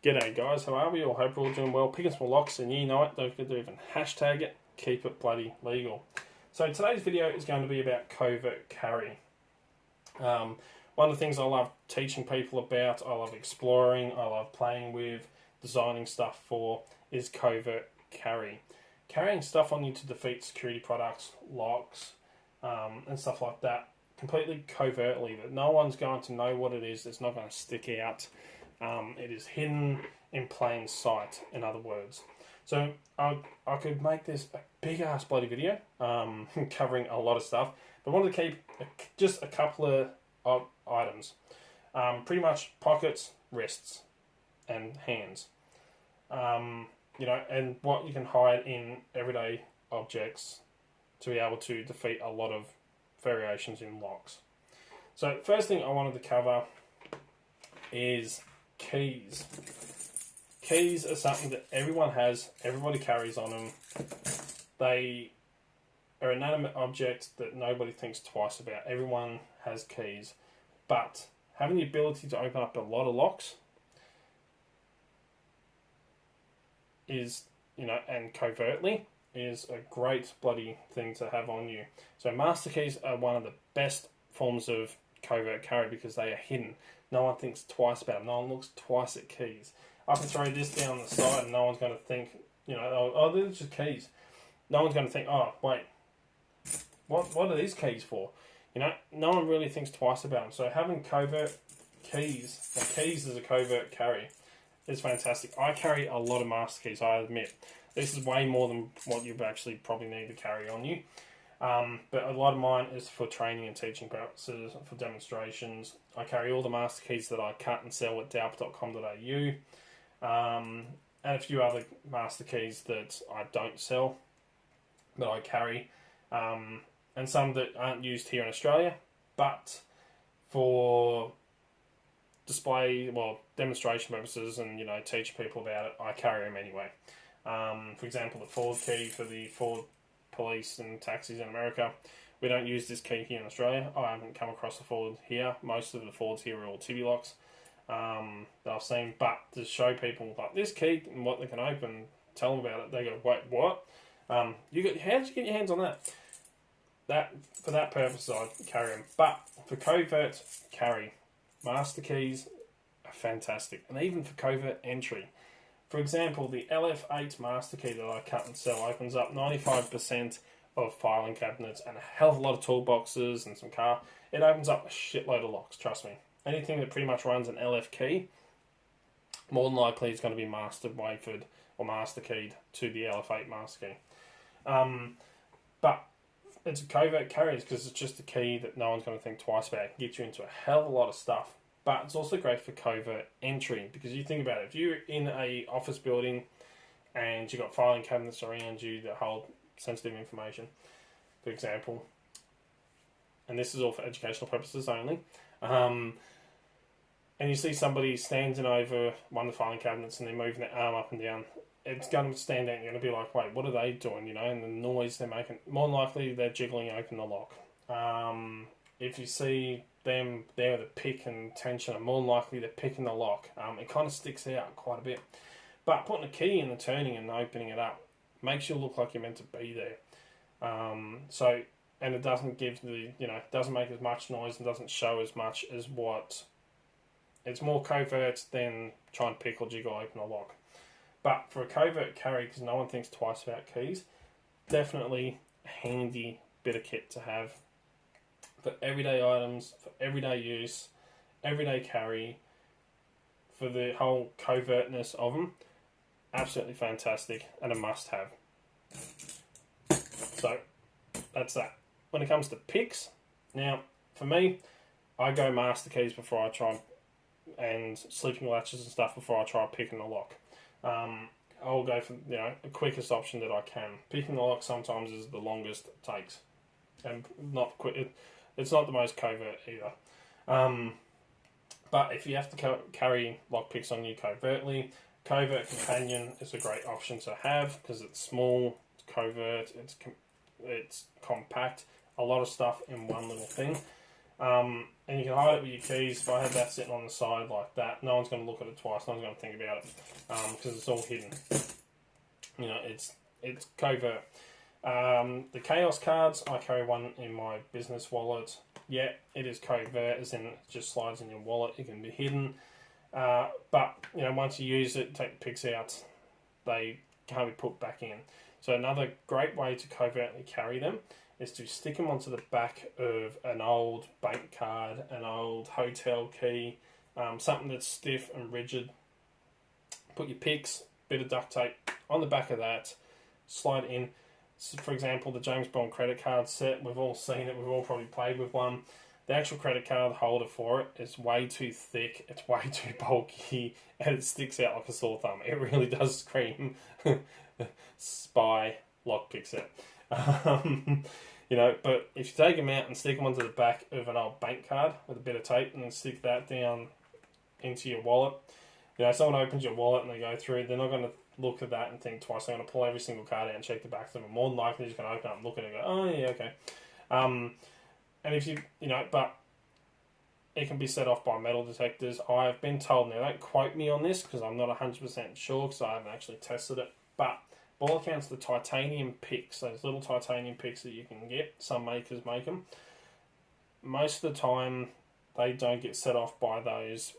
G'day guys, how are we all? Hope we're all doing well. Picking some locks, and you know it, don't forget to even hashtag it, keep it bloody legal. So today's video is going to be about covert carry. One of the things I love teaching people about, I love exploring, I love playing with, designing stuff for, is covert carry. Carrying stuff on you to defeat security products, locks, and stuff like that, completely covertly, that no one's going to know what it is, it's not going to stick out. It is hidden in plain sight, in other words. So I could make this a big ass bloody video covering a lot of stuff, but I wanted to keep just a couple of items. Pretty much pockets, wrists, and hands. And what you can hide in everyday objects to be able to defeat a lot of variations in locks. So first thing I wanted to cover is keys. Keys are something that everyone has, everybody carries on them. They are an inanimate object that nobody thinks twice about. Everyone has keys. But having the ability to open up a lot of locks is, and covertly, is a great bloody thing to have on you. So master keys are one of the best forms of covert carry because they are hidden. No one thinks twice about them. No one looks twice at keys. I can throw this down the side and no one's going to think, oh, they're just keys. No one's going to think, oh, wait, what are these keys for? No one really thinks twice about them. So having covert keys, or keys as a covert carry, is fantastic. I carry a lot of master keys, I admit. This is way more than what you actually probably need to carry on you. But a lot of mine is for training and teaching purposes, for demonstrations. I carry all the master keys that I cut and sell at dalp.com.au, and a few other master keys that I don't sell, that I carry, and some that aren't used here in Australia, but for display, demonstration purposes and, teach people about it, I carry them anyway. For example, the Ford key for the Ford police and taxis in America. We don't use this key here in Australia. I haven't come across a Ford here. Most of the Fords here are all Tibi locks that I've seen. But to show people like this key and what they can open, tell them about it, they go, wait, what? How did you get your hands on that? For that purpose, I carry them. But for covert carry, master keys are fantastic. And even for covert entry. For example, the LF8 master key that I cut and sell opens up 95% of filing cabinets and a hell of a lot of toolboxes and some car. It opens up a shitload of locks, trust me. Anything that pretty much runs an LF key, more than likely is going to be master wafered or master keyed to the LF8 master key. But it's a covert carry because it's just a key that no one's going to think twice about. It can get you into a hell of a lot of stuff. But it's also great for covert entry because you think about it, if you're in a office building and you've got filing cabinets around you that hold sensitive information, for example, and this is all for educational purposes only, and you see somebody standing over one of the filing cabinets and they're moving their arm up and down, it's going to stand out and you're going to be like, wait, what are they doing, and the noise they're making, more than likely they're jiggling open the lock. If you see them there with a pick and tension, and more than likely they're picking the lock. It kind of sticks out quite a bit. But putting a key in the turning and opening it up makes you look like you're meant to be there. And it doesn't give doesn't make as much noise and doesn't show as much as what. It's more covert than trying to pick or jiggle open a lock. But for a covert carry, because no one thinks twice about keys, definitely a handy bit of kit to have. For everyday items, for everyday use, everyday carry, for the whole covertness of them, absolutely fantastic and a must-have. So, that's that. When it comes to picks, now, for me, I go master keys before I try and sleeping latches and stuff before I try picking the lock. I'll go for the quickest option that I can. Picking the lock sometimes is the longest it takes, and not quick. It's not the most covert either. But if you have to carry lockpicks on you covertly, Covert Companion is a great option to have because it's small, it's covert, it's compact, a lot of stuff in one little thing. And you can hide it with your keys. If I had that sitting on the side like that, no one's going to look at it twice. No one's going to think about it because it's all hidden. You know, it's covert. The Chaos cards, I carry one in my business wallet. Yeah, it is covert, as in it just slides in your wallet. It can be hidden. But, you know, once you use it, take the pics out, they can't be put back in. So another great way to covertly carry them is to stick them onto the back of an old bank card, an old hotel key, something that's stiff and rigid. Put your pics, bit of duct tape on the back of that, slide it in. So for example, the James Bond credit card set, we've all seen it, we've all probably played with one. The actual credit card holder for it is way too thick, it's way too bulky, and it sticks out like a sore thumb. It really does scream spy lockpick set. You know, but if you take them out and stick them onto the back of an old bank card with a bit of tape and then stick that down into your wallet, you know, someone opens your wallet and they go through, they're not going to look at that and think twice. They're going to pull every single card out and check the back of them. And more than likely, they're just going to open up and look at it and go, oh, yeah, okay. And if you know, but it can be set off by metal detectors. I have been told, now don't quote me on this because I'm not 100% sure because I haven't actually tested it, but by all accounts, the titanium picks, those little titanium picks that you can get, some makers make them, most of the time they don't get set off by those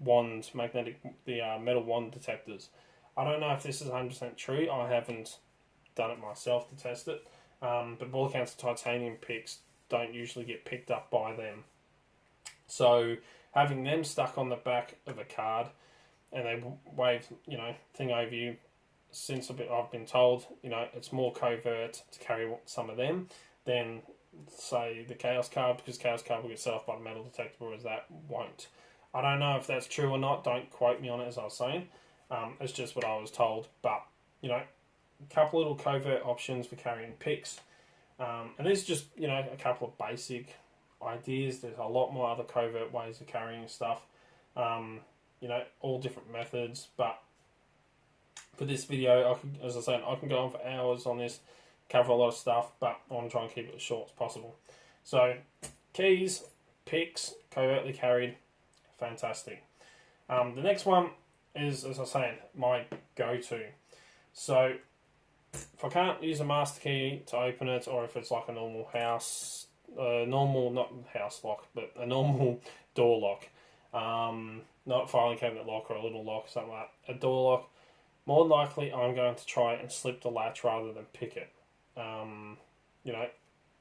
metal wand detectors. I don't know if this is 100% true. I haven't done it myself to test it, but by all accounts, the titanium picks don't usually get picked up by them. So having them stuck on the back of a card and they wave, you know, thing over you, since I've been told, you know, it's more covert to carry some of them than, say, the Chaos card, because Chaos card will get set off by the metal detector, whereas that won't. I don't know if that's true or not. Don't quote me on it, as I was saying. It's just what I was told. But, you know, a couple little covert options for carrying pics. And these are just, you know, a couple of basic ideas. There's a lot more other covert ways of carrying stuff. You know, all different methods, but for this video, as I said, I can go on for hours on this, cover a lot of stuff, but I want to try and keep it as short as possible. So, keys, pics, covertly carried, fantastic. The next one is, as I was saying, my go-to. So, if I can't use a master key to open it, or if it's like a normal house, not house lock, but a normal door lock, not filing cabinet lock or a little lock, something like that, a door lock, more than likely I'm going to try and slip the latch rather than pick it. You know,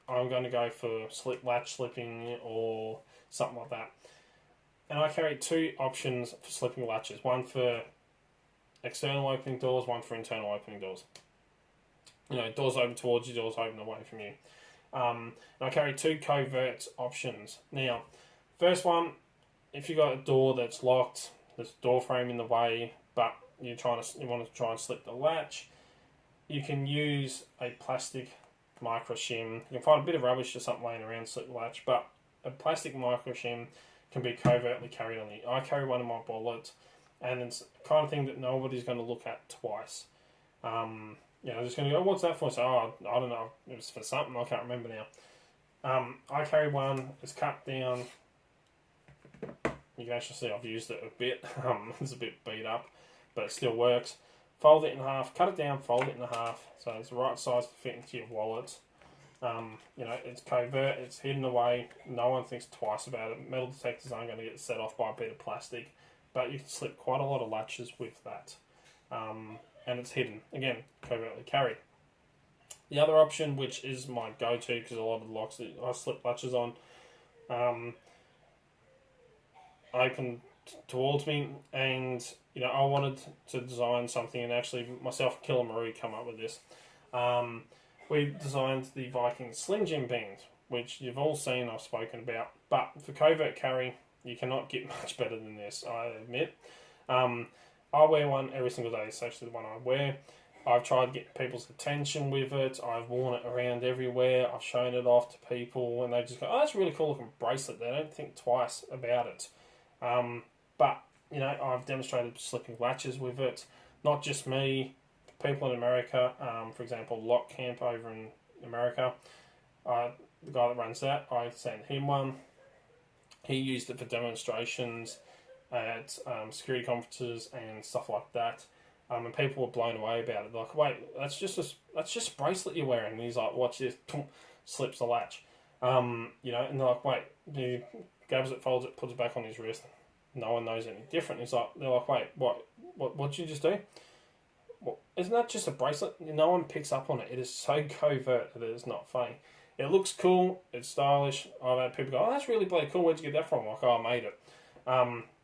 I'm going to go for latch slipping or something like that. And I carry two options for slipping latches. One for external opening doors, one for internal opening doors. You know, doors open towards you, doors open away from you. And I carry two covert options. Now, first one, if you've got a door that's locked, there's a door frame in the way, but you want to try and slip the latch, you can use a plastic micro shim. You can find a bit of rubbish or something laying around to slip the latch, but a plastic micro shim can be covertly carried on you. I carry one in my wallet, and it's the kind of thing that nobody's going to look at twice. You know, they're just going to go, what's that for? So, I don't know, it was for something, I can't remember now. I carry one, it's cut down. You can actually see I've used it a bit. It's a bit beat up, but it still works. Fold it in half, cut it down, fold it in half, so it's the right size to fit into your wallet. You know, it's covert, it's hidden away, no one thinks twice about it. Metal detectors aren't going to get set off by a bit of plastic, but you can slip quite a lot of latches with that. And it's hidden, again, covertly carried. The other option, which is my go-to, because a lot of the locks that I slip latches on, open towards me, and you know, I wanted to design something, and actually myself and Killer Marie come up with this. We designed the Viking Slim Jim band, which you've all seen, I've spoken about, but for covert carry you cannot get much better than this, I admit. I wear one every single day. It's actually the one I wear. I've tried to get people's attention with it. I've worn it around everywhere. I've shown it off to people, and they just go, oh, that's a really cool looking bracelet. They don't think twice about it. But, you know, I've demonstrated slipping latches with it. Not just me, people in America. For example, Lock Camp over in America. The guy that runs that, I sent him one. He used it for demonstrations at security conferences and stuff like that. And people were blown away about it. They're like, wait, that's just a bracelet you're wearing. And he's like, watch this, slips the latch. And they're like, wait, he grabs it, folds it, puts it back on his wrist. No one knows any different. They're like, wait, what did you just do? Well, isn't that just a bracelet? No one picks up on it. It is so covert that it is not funny. It looks cool. It's stylish. I've had people go, oh, that's really bloody cool. Where'd you get that from? I'm like, oh, I made it.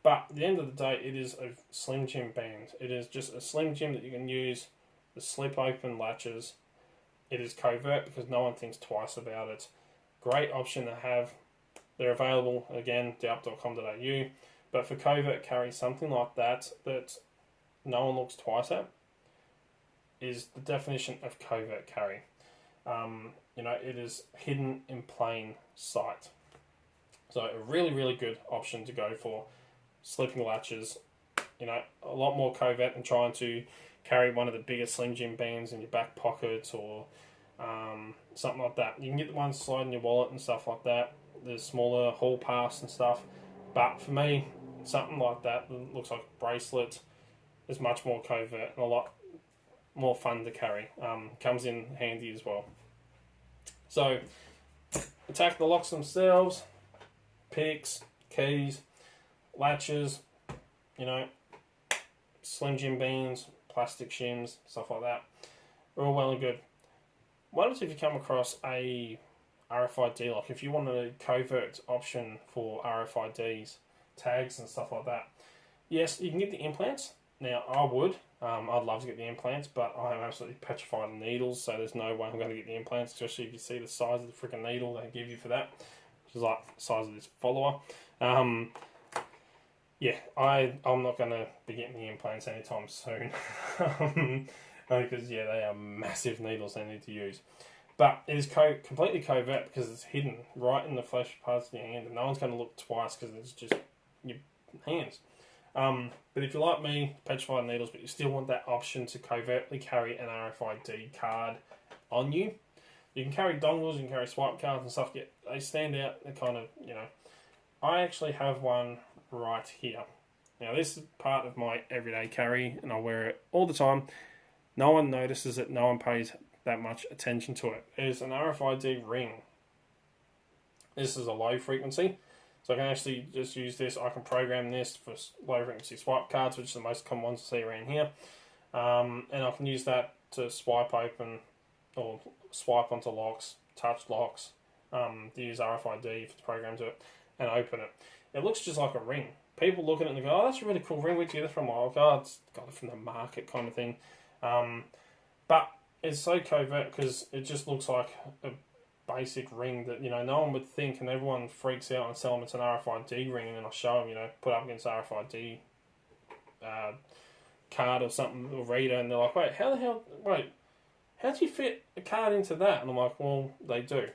But at the end of the day, it is a Slim Jim band. It is just a Slim Jim that you can use. The slip open latches. It is covert because no one thinks twice about it. Great option to have. They're available, again, deup.com.au. But for covert carry, something like that no one looks twice at is the definition of covert carry. It is hidden in plain sight. So a really, really good option to go for. Slipping latches, a lot more covert than trying to carry one of the biggest Slim Jim bands in your back pocket or something like that. You can get the ones slide in your wallet and stuff like that. There's smaller hall pass and stuff. But for me, something like that looks like a bracelet is much more covert and a lot more fun to carry. Comes in handy as well. So, attack the locks themselves, picks, keys, latches, Slim Jim beans, plastic shims, stuff like that. Are all well and good. What if you come across a RFID lock? If you want a covert option for RFIDs, tags and stuff like that, yes, you can get the implants. Now, I would. I'd love to get the implants, but I am absolutely petrified of needles, so there's no way I'm going to get the implants, especially if you see the size of the freaking needle they give you for that, which is like the size of this follower. I'm not going to be getting the implants anytime soon, because, they are massive needles they need to use. But it is completely covert because it's hidden right in the flesh parts of your hand, and no one's going to look twice because it's just your hands. But if you're like me, petrified of needles, but you still want that option to covertly carry an RFID card on you, you can carry dongles, you can carry swipe cards and stuff. They stand out. They're kind of, I actually have one right here. Now, this is part of my everyday carry, and I wear it all the time. No one notices it. No one pays that much attention to it. It's an RFID ring. This is a low frequency. So I can actually just use this. I can program this for low frequency swipe cards, which are the most common ones to see around here. And I can use that to swipe open or swipe onto locks, touch locks, to use RFID for the program to it, and open it. It looks just like a ring. People look at it and they go, oh, that's a really cool ring. Where'd you get it from? Oh, it's got it from the market kind of thing. But it's so covert because it just looks like a basic ring that, no one would think, and everyone freaks out and tell them it's an RFID ring, and then I show them, put up against RFID card or something, or reader, and they're like, how do you fit a card into that? And I'm like, well, they do.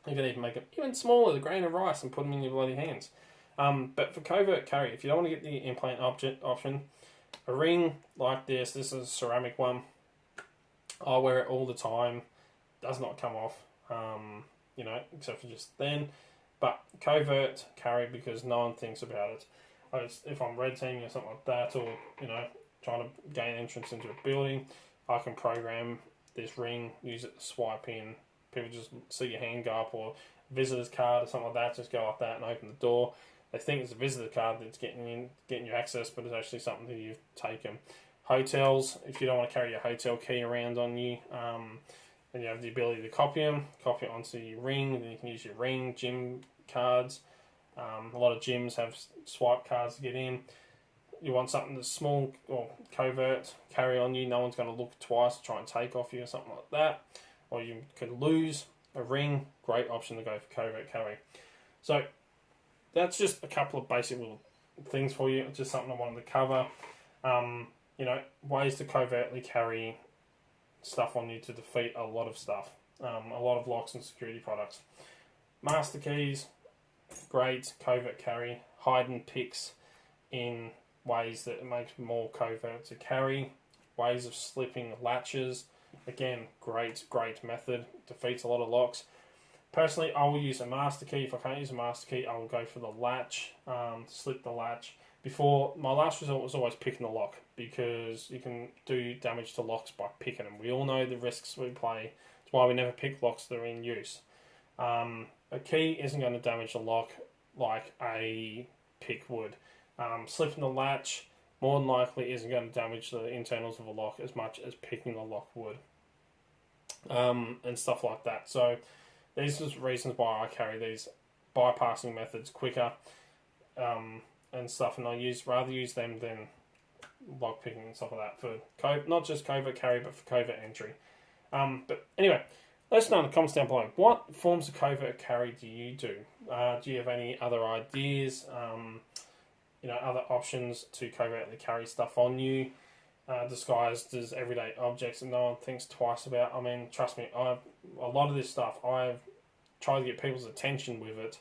You can even make it even smaller, the grain of rice, and put them in your bloody hands. But for covert carry, if you don't want to get the implant option, a ring like this is a ceramic one. I wear it all the time. Does not come off. Except for just then. But covert carry because no one thinks about it. If I'm red teaming or something like that, or, trying to gain entrance into a building, I can program this ring, use it to swipe in. People just see your hand go up, or visitor's card or something like that, just go like that and open the door. They think it's a visitor card that's getting you access, but it's actually something that you've taken. Hotels, if you don't want to carry your hotel key around on you, and you have the ability to copy it onto your ring, then you can use your ring, gym cards. A lot of gyms have swipe cards to get in. You want something that's small or covert, carry on you, no one's going to look twice to try and take off you or something like that. Or you could lose a ring, great option to go for covert carry. So that's just a couple of basic little things for you. It's just something I wanted to cover. Ways to covertly carry stuff on you to defeat a lot of stuff. A lot of locks and security products. Master keys, great covert carry. Hiding picks in ways that it makes more covert to carry. Ways of slipping latches. Again, great method. Defeats a lot of locks. Personally, I will use a master key. If I can't use a master key, I will go for the latch, to slip the latch. Before, my last resort was always picking the lock, because you can do damage to locks by picking them. We all know the risks we play. That's why we never pick locks that are in use. A key isn't going to damage the lock like a pick would. Slipping the latch more than likely isn't going to damage the internals of a lock as much as picking the lock would. And stuff like that. So these are the reasons why I carry these bypassing methods quicker, and stuff, and I rather use them than lock picking and stuff like that for not just covert carry, but for covert entry. But anyway, let us know in the comments down below, what forms of covert carry do you do? Do you have any other ideas? Other options to covertly carry stuff on you, disguised as everyday objects that no one thinks twice about. I mean, trust me, a lot of this stuff, I've tried to get people's attention with it,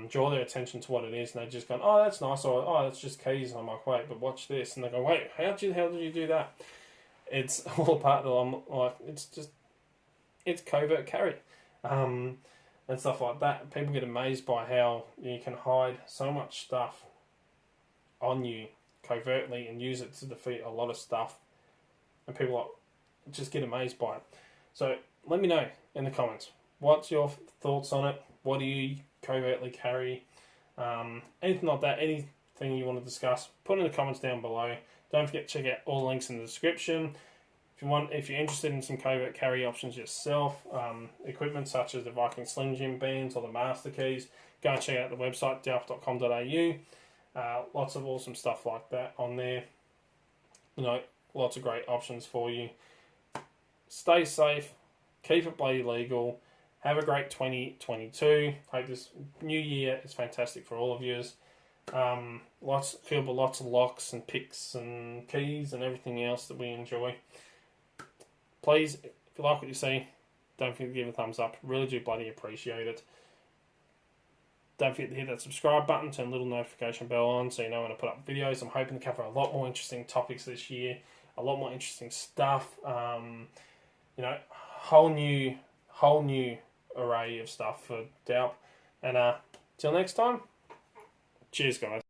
draw their attention to what it is, and they just go, oh, that's nice, or oh, it's just keys, and I'm like, wait, but watch this, and they go, wait, how the hell did you do that? It's all part of, I'm like, it's covert carry, and stuff like that. People get amazed by how you can hide so much stuff on you covertly and use it to defeat a lot of stuff, and people just get amazed by it. So let me know in the comments, what's your thoughts on it? What do you covertly carry? Anything like that, anything you want to discuss, put in the comments down below. Don't forget to check out all the links in the description. If you're interested in some covert carry options yourself, equipment such as the Viking Slim Jim bands or the master keys, go and check out the website delft.com.au. Lots of awesome stuff like that on there. Lots of great options for you. Stay safe, keep it bloody legal. Have a great 2022. Hope this new year is fantastic for all of you. Filled with lots of locks and picks and keys and everything else that we enjoy. Please, if you like what you see, don't forget to give it a thumbs up. Really do bloody appreciate it. Don't forget to hit that subscribe button, turn the little notification bell on so you know when I put up videos. I'm hoping to cover a lot more interesting topics this year, a lot more interesting stuff. Whole new array of stuff for Delp. And till next time, cheers guys.